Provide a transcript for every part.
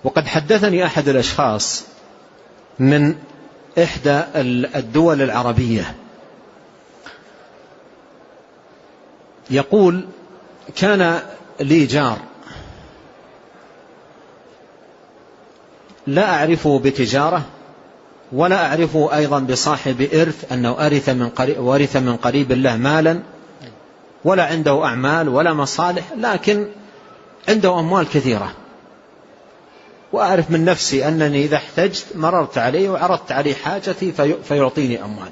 وقد حدثني أحد الأشخاص من إحدى الدول العربية يقول: كان لي جار لا أعرفه بتجارة ولا أعرفه أيضا بصاحب إرث، أنه ورث من قريب له مالا، ولا عنده أعمال ولا مصالح، لكن عنده أموال كثيرة. وأعرف من نفسي أنني إذا احتجت مررت عليه وعرضت عليه حاجتي فيعطيني أموال.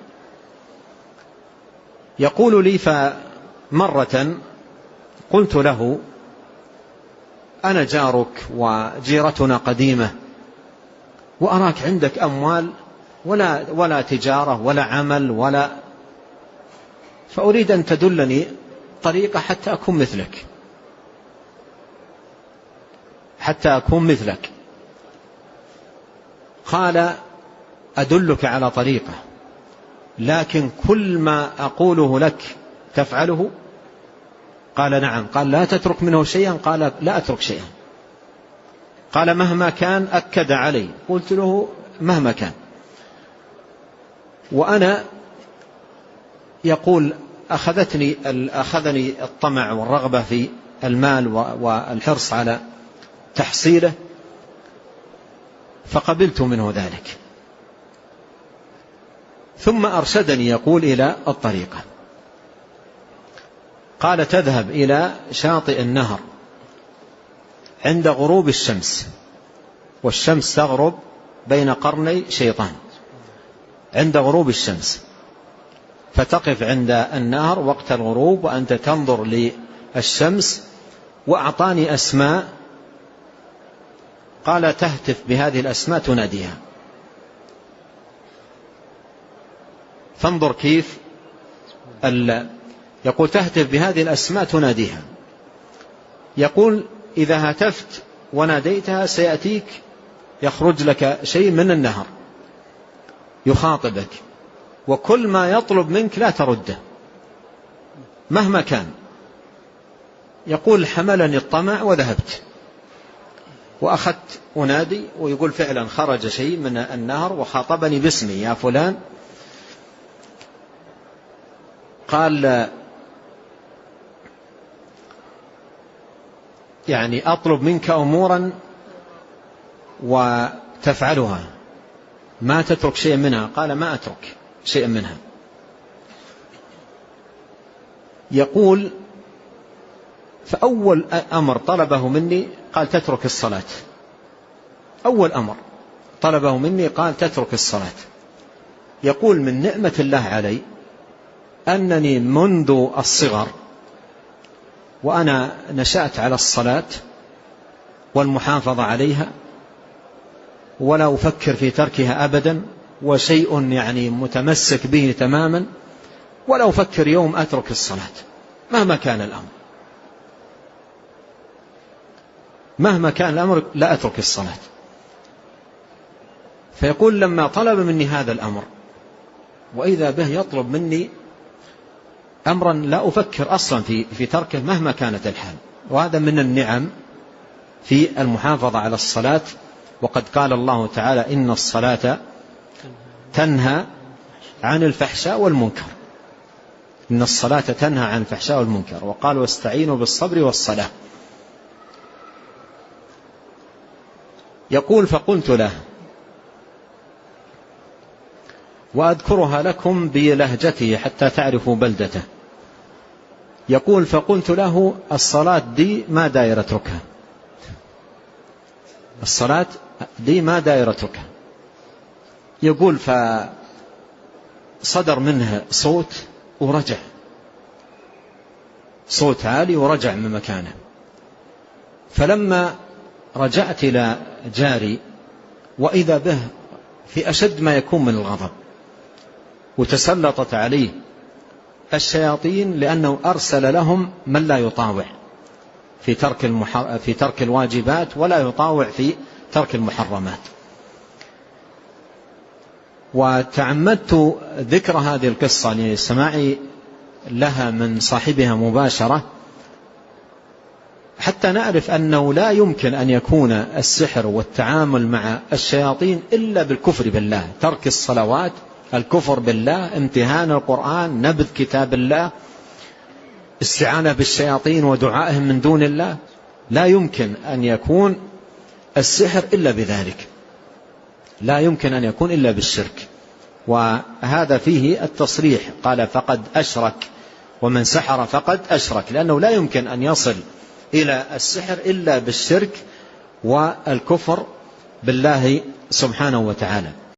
يقول لي: فمرة قلت له: أنا جارك وجيرتنا قديمة، وأراك عندك أموال ولا تجارة ولا عمل فأريد أن تدلني طريقة حتى أكون مثلك. قال: أدلك على طريقة، لكن كل ما أقوله لك تفعله؟ قال: نعم. قال: لا تترك منه شيئا؟ قال: لا أترك شيئا. قال: مهما كان؟ أكد علي. قلت له: مهما كان. وأنا يقول أخذني الطمع والرغبة في المال والحرص على تحصيله، فقبلت منه ذلك. ثم أرشدني يقول إلى الطريقة. قال: تذهب إلى شاطئ النهر عند غروب الشمس، والشمس تغرب بين قرني شيطان، عند غروب الشمس، فتقف عند النهر وقت الغروب وأنت تنظر للشمس. وأعطاني أسماء، قال: تهتف بهذه الأسماء تناديها. فانظر كيف يقول: تهتف بهذه الأسماء تناديها. يقول: إذا هتفت وناديتها سيأتيك، يخرج لك شيء من النهر يخاطبك، وكل ما يطلب منك لا ترده مهما كان. يقول: حملني الطمع وذهبت وأخذت أنادي، ويقول فعلا خرج شيء من النهر وخاطبني باسمي: يا فلان. قال: يعني أطلب منك أمورا وتفعلها، ما تترك شيء منها؟ قال: ما أترك شيء منها. يقول: فأول أمر طلبه مني قال: تترك الصلاة. أول أمر طلبه مني قال: تترك الصلاة. يقول: من نعمة الله علي أنني منذ الصغر وأنا نشأت على الصلاة والمحافظة عليها، ولا أفكر في تركها أبدا، وشيء يعني متمسك به تماما، ولا أفكر يوم أترك الصلاة مهما كان الأمر. مهما كان الأمر لا أترك الصلاة. فيقول: لما طلب مني هذا الأمر وإذا به يطلب مني أمرا لا أفكر أصلا في تركه مهما كانت الحال. وهذا من النعم في المحافظة على الصلاة. وقد قال الله تعالى: إن الصلاة تنهى عن الفحشاء والمنكر. إن الصلاة تنهى عن الفحشاء والمنكر. وقال: واستعينوا بالصبر والصلاة. يقول: فقلت له، وأذكرها لكم بلهجته حتى تعرفوا بلدته. يقول: فقلت له: الصلاة دي ما داير أتركها، الصلاة دي ما داير أتركها. يقول: فصدر منه صوت ورجع، صوت عالي ورجع من مكانه. فلما رجعت إلى جاري وإذا به في أشد ما يكون من الغضب، وتسلطت عليه الشياطين لأنه أرسل لهم من لا يطاوع في ترك الواجبات ولا يطاوع في ترك المحرمات. وتعمدت ذكر هذه القصة لسماعي لها من صاحبها مباشرة، حتى نعرف أنه لا يمكن أن يكون السحر والتعامل مع الشياطين إلا بالكفر بالله، ترك الصلوات، الكفر بالله، امتهان القرآن، نبذ كتاب الله، استعانة بالشياطين ودعائهم من دون الله. لا يمكن أن يكون السحر إلا بذلك، لا يمكن أن يكون إلا بالشرك. وهذا فيه التصريح، قال فقد أشرك، ومن سحر فقد أشرك، لأنه لا يمكن أن يصل إلى السحر إلا بالشرك والكفر بالله سبحانه وتعالى.